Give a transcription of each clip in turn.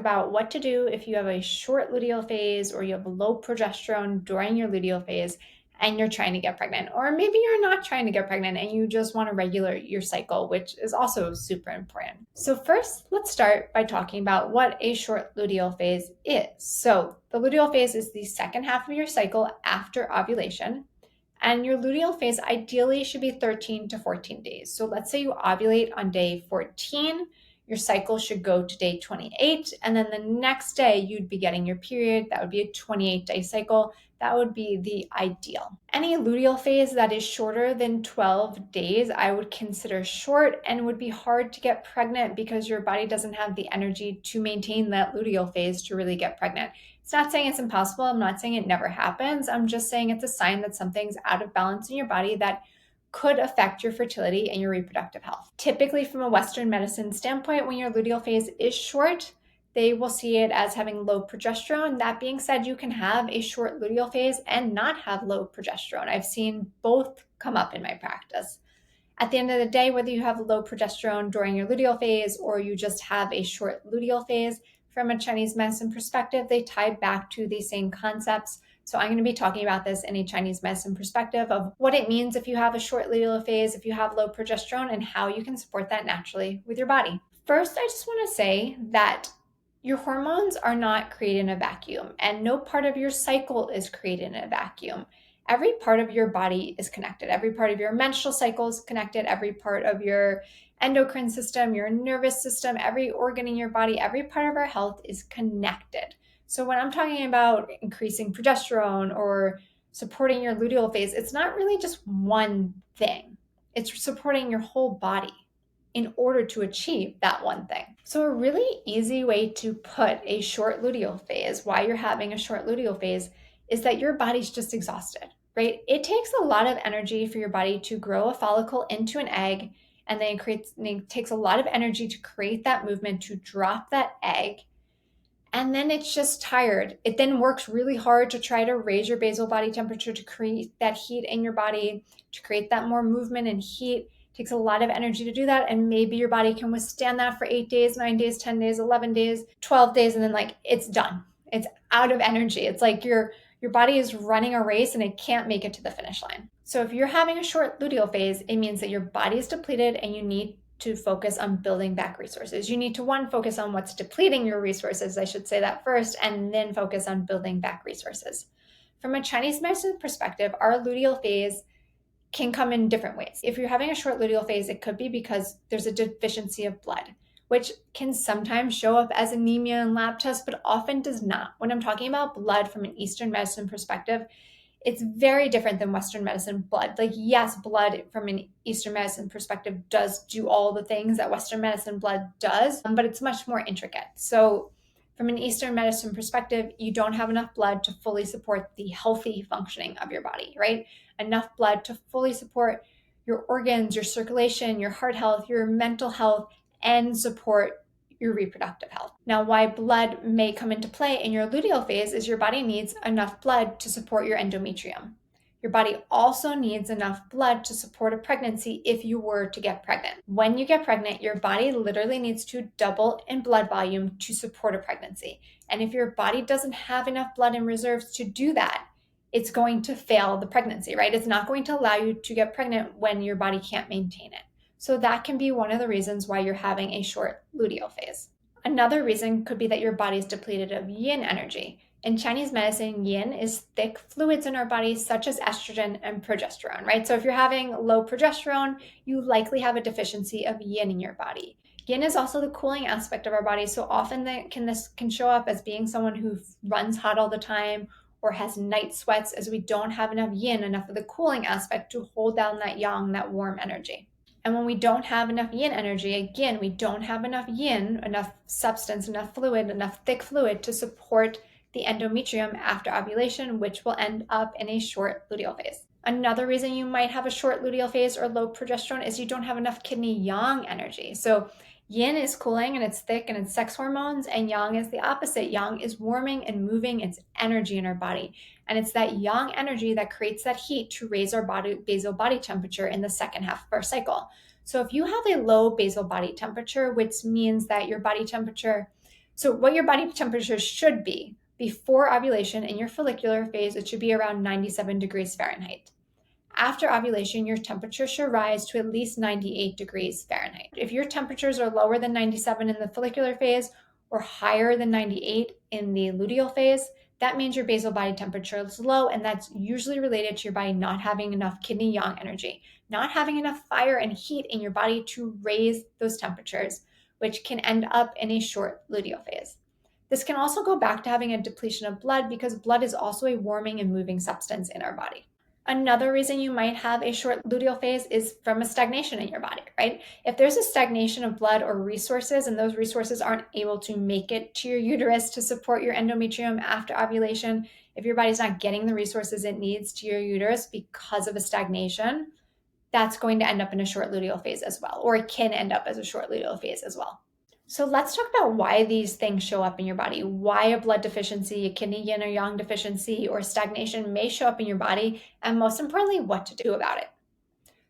about what to do if you have a short luteal phase or you have low progesterone during your luteal phase and you're trying to get pregnant. Or maybe you're not trying to get pregnant and you just want to regulate your cycle, which is also super important. So first, let's start by talking about what a short luteal phase is. So the luteal phase is the second half of your cycle after ovulation. And your luteal phase ideally should be 13 to 14 days. So let's say you ovulate on day 14, your cycle should go to day 28, and then the next day you'd be getting your period. That would be a 28-day cycle. That would be the ideal. Any luteal phase that is shorter than 12 days, I would consider short and would be hard to get pregnant because your body doesn't have the energy to maintain that luteal phase to really get pregnant. It's not saying it's impossible. I'm not saying it never happens. I'm just saying it's a sign that something's out of balance in your body that could affect your fertility and your reproductive health. Typically, from a Western medicine standpoint, when your luteal phase is short, they will see it as having low progesterone. That being said, you can have a short luteal phase and not have low progesterone. I've seen both come up in my practice. At the end of the day, whether you have low progesterone during your luteal phase or you just have a short luteal phase, from a Chinese medicine perspective, they tie back to the same concepts. So I'm going to be talking about this in a Chinese medicine perspective of what it means if you have a short luteal phase, if you have low progesterone, and how you can support that naturally with your body. First, I just want to say that your hormones are not created in a vacuum, and no part of your cycle is created in a vacuum. Every part of your body is connected. Every part of your menstrual cycle is connected. Every part of your endocrine system, your nervous system, every organ in your body, every part of our health is connected. So when I'm talking about increasing progesterone or supporting your luteal phase, it's not really just one thing. It's supporting your whole body in order to achieve that one thing. So a really easy way to put a short luteal phase, why you're having a short luteal phase, is that your body's just exhausted, right? It takes a lot of energy for your body to grow a follicle into an egg, and then it takes a lot of energy to create that movement to drop that egg. And then it's just tired. It then works really hard to try to raise your basal body temperature to create that heat in your body, to create that more movement and heat. It takes a lot of energy to do that. And maybe your body can withstand that for 8 days, 9 days, 10 days, 11 days, 12 days, and then it's done. It's out of energy. It's like your body is running a race and it can't make it to the finish line. So if you're having a short luteal phase, it means that your body is depleted and you need to focus on building back resources. You need to focus on what's depleting your resources, I should say that first, and then focus on building back resources. From a Chinese medicine perspective, our luteal phase can come in different ways. If you're having a short luteal phase, it could be because there's a deficiency of blood, which can sometimes show up as anemia in lab tests, but often does not. When I'm talking about blood from an Eastern medicine perspective, it's very different than Western medicine blood. Yes, blood from an Eastern medicine perspective does do all the things that Western medicine blood does, but it's much more intricate. So from an Eastern medicine perspective, you don't have enough blood to fully support the healthy functioning of your body, right? Enough blood to fully support your organs, your circulation, your heart health, your mental health, and support your reproductive health. Now, why blood may come into play in your luteal phase is your body needs enough blood to support your endometrium. Your body also needs enough blood to support a pregnancy if you were to get pregnant. When you get pregnant, your body literally needs to double in blood volume to support a pregnancy. And if your body doesn't have enough blood in reserves to do that, it's going to fail the pregnancy, right? It's not going to allow you to get pregnant when your body can't maintain it. So that can be one of the reasons why you're having a short luteal phase. Another reason could be that your body is depleted of yin energy. In Chinese medicine, yin is thick fluids in our bodies, such as estrogen and progesterone, right? So if you're having low progesterone, you likely have a deficiency of yin in your body. Yin is also the cooling aspect of our body. So often this can show up as being someone who runs hot all the time or has night sweats, as we don't have enough yin, enough of the cooling aspect to hold down that yang, that warm energy. And when we don't have enough yin energy, again, we don't have enough yin, enough substance, enough fluid, enough thick fluid to support the endometrium after ovulation, which will end up in a short luteal phase. Another reason you might have a short luteal phase or low progesterone is you don't have enough kidney yang energy. So yin is cooling and it's thick and it's sex hormones, and yang is the opposite. Yang is warming and moving, it's energy in our body. And it's that yang energy that creates that heat to raise our basal body temperature in the second half of our cycle. So if you have a low basal body temperature, which means that your body temperature So what your body temperature should be before ovulation in your follicular phase, it should be around 97 degrees Fahrenheit. After ovulation, your temperature should rise to at least 98 degrees Fahrenheit. If your temperatures are lower than 97 in the follicular phase or higher than 98 in the luteal phase, that means your basal body temperature is low, and that's usually related to your body not having enough kidney yang energy, not having enough fire and heat in your body to raise those temperatures, which can end up in a short luteal phase. This can also go back to having a depletion of blood because blood is also a warming and moving substance in our body. Another reason you might have a short luteal phase is from a stagnation in your body, right? If there's a stagnation of blood or resources and those resources aren't able to make it to your uterus to support your endometrium after ovulation, if your body's not getting the resources it needs to your uterus because of a stagnation, that's going to end up in a short luteal phase as well, or it can end up as a short luteal phase as well. So let's talk about why these things show up in your body, why a blood deficiency, a kidney yin or yang deficiency, or stagnation may show up in your body, and most importantly, what to do about it.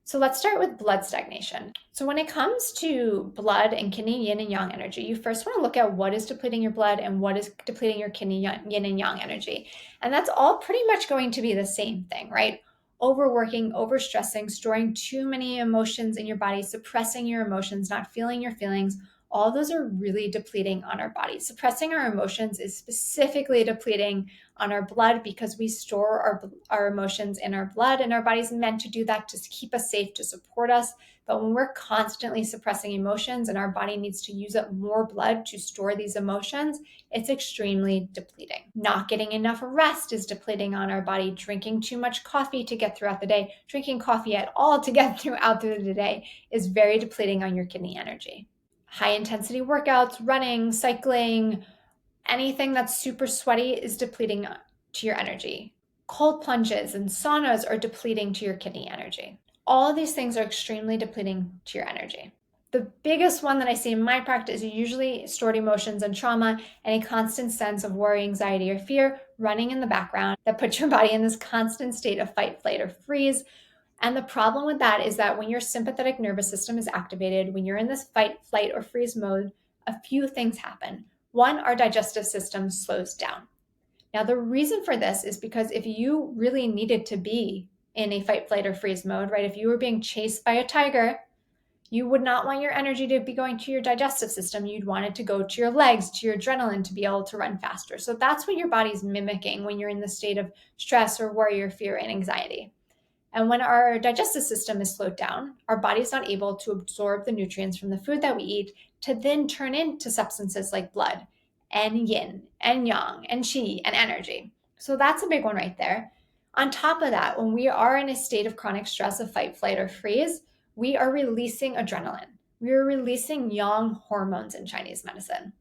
So let's start with blood stagnation. So when it comes to blood and kidney yin and yang energy, you first want to look at what is depleting your blood and what is depleting your kidney yin and yang energy. And that's all pretty much going to be the same thing, right? Overworking, overstressing, storing too many emotions in your body, suppressing your emotions, not feeling your feelings, all those are really depleting on our body. Suppressing our emotions is specifically depleting on our blood because we store our emotions in our blood, and our body's meant to do that to keep us safe, to support us. But when we're constantly suppressing emotions and our body needs to use up more blood to store these emotions, it's extremely depleting. Not getting enough rest is depleting on our body. Drinking too much coffee to get throughout the day, drinking coffee at all to get through the day is very depleting on your kidney energy. High intensity workouts, running, cycling, anything that's super sweaty is depleting to your energy. Cold plunges and saunas are depleting to your kidney energy. All of these things are extremely depleting to your energy. The biggest one that I see in my practice is usually stored emotions and trauma and a constant sense of worry, anxiety, or fear running in the background that puts your body in this constant state of fight, flight, or freeze. And the problem with that is that when your sympathetic nervous system is activated, when you're in this fight, flight, or freeze mode, a few things happen. One, our digestive system slows down. Now, the reason for this is because if you really needed to be in a fight, flight, or freeze mode, right? If you were being chased by a tiger, you would not want your energy to be going to your digestive system. You'd want it to go to your legs, to your adrenaline, to be able to run faster. So that's what your body's mimicking when you're in the state of stress or worry or fear and anxiety. And when our digestive system is slowed down, our body's not able to absorb the nutrients from the food that we eat to then turn into substances like blood and yin and yang and qi and energy. So that's a big one right there. On top of that, when we are in a state of chronic stress of fight, flight, or freeze, we are releasing adrenaline. We are releasing yang hormones in Chinese medicine.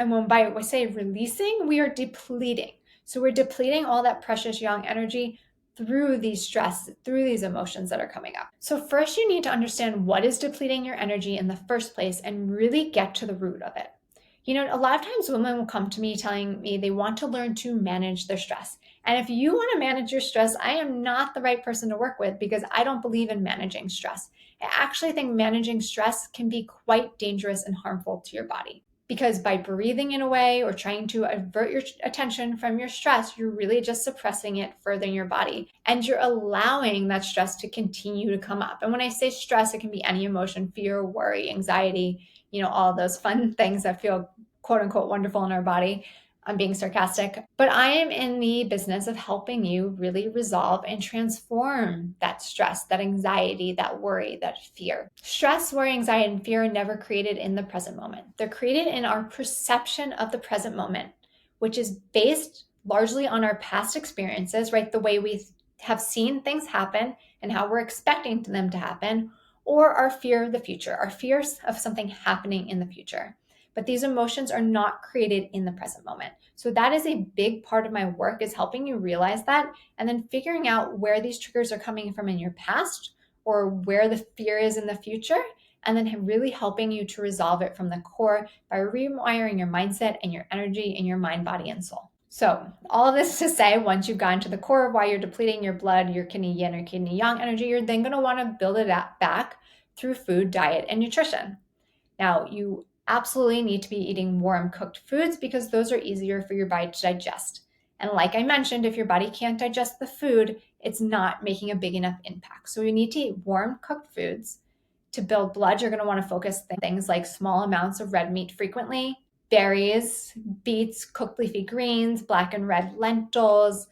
And when we say releasing, we are depleting. So we're depleting all that precious yang energy through these stress, through these emotions that are coming up. So first you need to understand what is depleting your energy in the first place and really get to the root of it. You know, a lot of times women will come to me telling me they want to learn to manage their stress. And if you want to manage your stress, I am not the right person to work with because I don't believe in managing stress. I actually think managing stress can be quite dangerous and harmful to your body. Because by breathing in a way or trying to avert your attention from your stress, you're really just suppressing it further in your body. And you're allowing that stress to continue to come up. And when I say stress, it can be any emotion, fear, worry, anxiety, you know, all those fun things that feel quote unquote wonderful in our body. I'm being sarcastic, but I am in the business of helping you really resolve and transform that stress, that anxiety, that worry, that fear. Stress, worry, anxiety, and fear are never created in the present moment. They're created in our perception of the present moment, which is based largely on our past experiences, right? The way we have seen things happen and how we're expecting them to happen, or our fear of the future, our fears of something happening in the future. But these emotions are not created in the present moment. So that is a big part of my work, is helping you realize that and then figuring out where these triggers are coming from in your past or where the fear is in the future, and then really helping you to resolve it from the core by rewiring your mindset and your energy in your mind, body, and soul. So all of this to say, once you've gotten to the core of why you're depleting your blood, your kidney yin or kidney yang energy, you're then going to want to build it back through food, diet, and nutrition. Now, you absolutely need to be eating warm cooked foods because those are easier for your body to digest. And like I mentioned, if your body can't digest the food, it's not making a big enough impact. So you need to eat warm cooked foods. To build blood, you're going to want to focus things like small amounts of red meat frequently, berries, beets, cooked leafy greens, black and red lentils.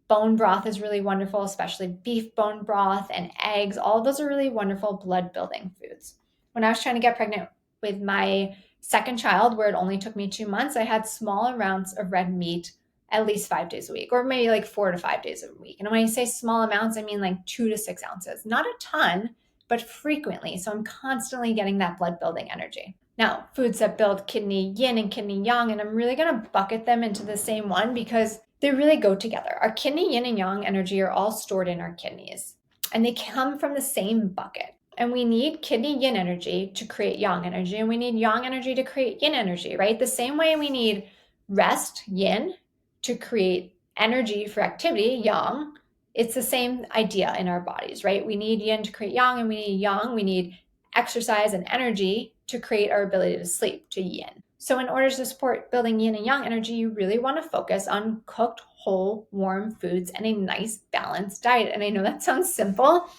Bone broth is really wonderful, especially beef bone broth and eggs. All of those are really wonderful blood building foods. When I was trying to get pregnant with my second child, where it only took me 2 months, I had small amounts of red meat at least 5 days a week, or maybe like 4 to 5 days a week. And when I say small amounts, I mean like 2 to 6 ounces. Not a ton, but frequently. So I'm constantly getting that blood building energy. Now, foods that build kidney yin and kidney yang, and I'm really going to bucket them into the same one because they really go together. Our kidney yin and yang energy are all stored in our kidneys, and they come from the same bucket. And we need kidney yin energy to create yang energy, and we need yang energy to create yin energy, right? The same way we need rest, yin, to create energy for activity, yang. It's the same idea in our bodies, right? We need yin to create yang, and we need yang. We need exercise and energy to create our ability to sleep, to yin. So in order to support building yin and yang energy, you really want to focus on cooked, whole, warm foods and a nice balanced diet. And I know that sounds simple,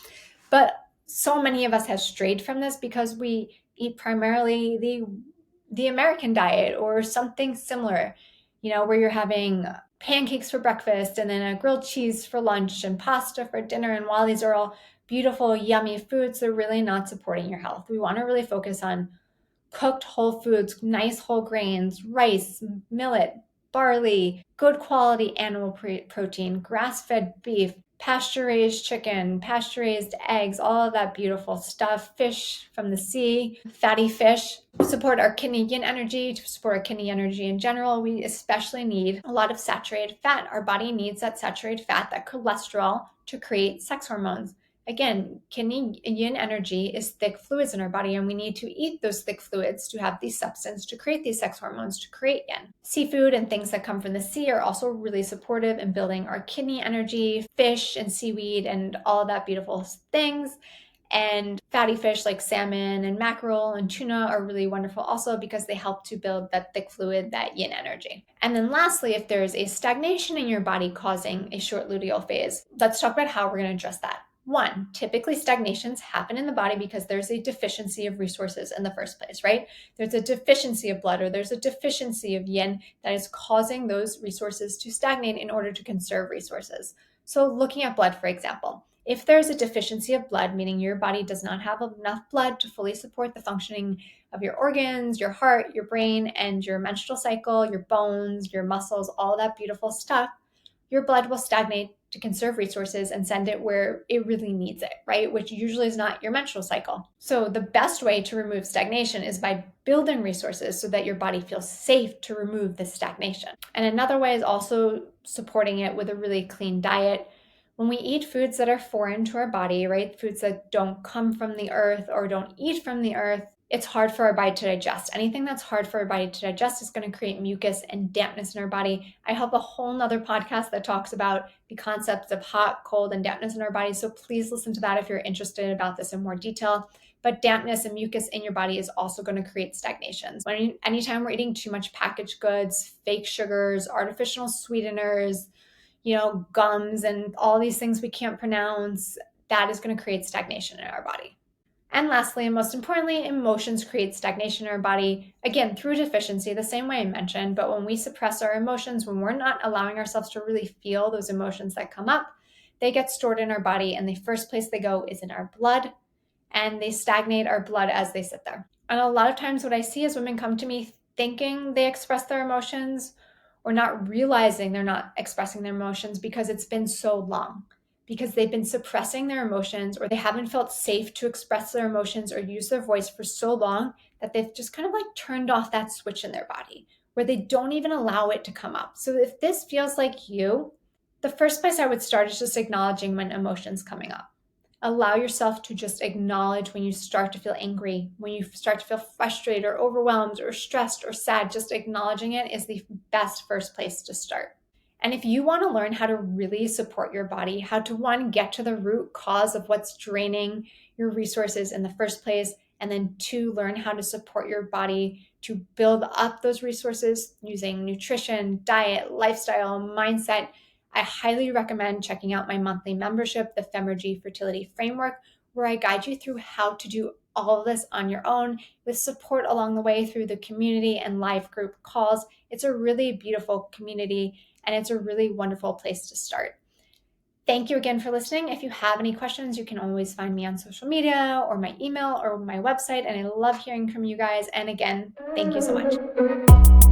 but so many of us have strayed from this because we eat primarily the American diet or something similar, where you're having pancakes for breakfast and then a grilled cheese for lunch and pasta for dinner. And while these are all beautiful, yummy foods, they're really not supporting your health. We want to really focus on cooked whole foods, nice whole grains, rice, millet, barley, good quality animal protein, grass-fed beef, pasture-raised chicken, pasture-raised eggs, all of that beautiful stuff, fish from the sea, fatty fish. To support our kidney yin energy, to support our kidney energy in general, we especially need a lot of saturated fat. Our body needs that saturated fat, that cholesterol, to create sex hormones. Again, kidney yin energy is thick fluids in our body, and we need to eat those thick fluids to have these substances to create these sex hormones to create yin. Seafood and things that come from the sea are also really supportive in building our kidney energy, fish and seaweed and all that beautiful things. And fatty fish like salmon and mackerel and tuna are really wonderful also because they help to build that thick fluid, that yin energy. And then lastly, if there's a stagnation in your body causing a short luteal phase, let's talk about how we're going to address that. One, typically stagnations happen in the body because there's a deficiency of resources in the first place, right? There's a deficiency of blood or there's a deficiency of yin that is causing those resources to stagnate in order to conserve resources. So looking at blood, for example, if there's a deficiency of blood, meaning your body does not have enough blood to fully support the functioning of your organs, your heart, your brain, and your menstrual cycle, your bones, your muscles, all that beautiful stuff, your blood will stagnate to conserve resources and send it where it really needs it, right? Which usually is not your menstrual cycle. So the best way to remove stagnation is by building resources so that your body feels safe to remove the stagnation. And another way is also supporting it with a really clean diet. When we eat foods that are foreign to our body, right? Foods that don't come from the earth or don't eat from the earth, it's hard for our body to digest. Anything that's hard for our body to digest is going to create mucus and dampness in our body. I have a whole nother podcast that talks about the concepts of hot, cold, and dampness in our body. So please listen to that if you're interested about this in more detail. But dampness and mucus in your body is also going to create stagnations. Anytime we're eating too much packaged goods, fake sugars, artificial sweeteners, gums and all these things we can't pronounce, that is going to create stagnation in our body. And lastly, and most importantly, emotions create stagnation in our body, again, through deficiency, the same way I mentioned, but when we suppress our emotions, when we're not allowing ourselves to really feel those emotions that come up, they get stored in our body, and the first place they go is in our blood, and they stagnate our blood as they sit there. And a lot of times what I see is women come to me thinking they express their emotions or not realizing they're not expressing their emotions because it's been so long, because they've been suppressing their emotions or they haven't felt safe to express their emotions or use their voice for so long that they've just kind of like turned off that switch in their body where they don't even allow it to come up. So if this feels like you, the first place I would start is just acknowledging when emotions coming up. Allow yourself to just acknowledge when you start to feel angry, when you start to feel frustrated or overwhelmed or stressed or sad. Just acknowledging it is the best first place to start. And if you want to learn how to really support your body, how to, one, get to the root cause of what's draining your resources in the first place, And then 2, learn how to support your body to build up those resources using nutrition, diet, lifestyle, mindset. I highly recommend checking out my monthly membership, the Femergy Fertility Framework, where I guide you through how to do all of this on your own with support along the way through the community and live group calls. It's a really beautiful community and it's a really wonderful place to start. Thank you again for listening. If you have any questions, you can always find me on social media or my email or my website. And I love hearing from you guys. And again, thank you so much.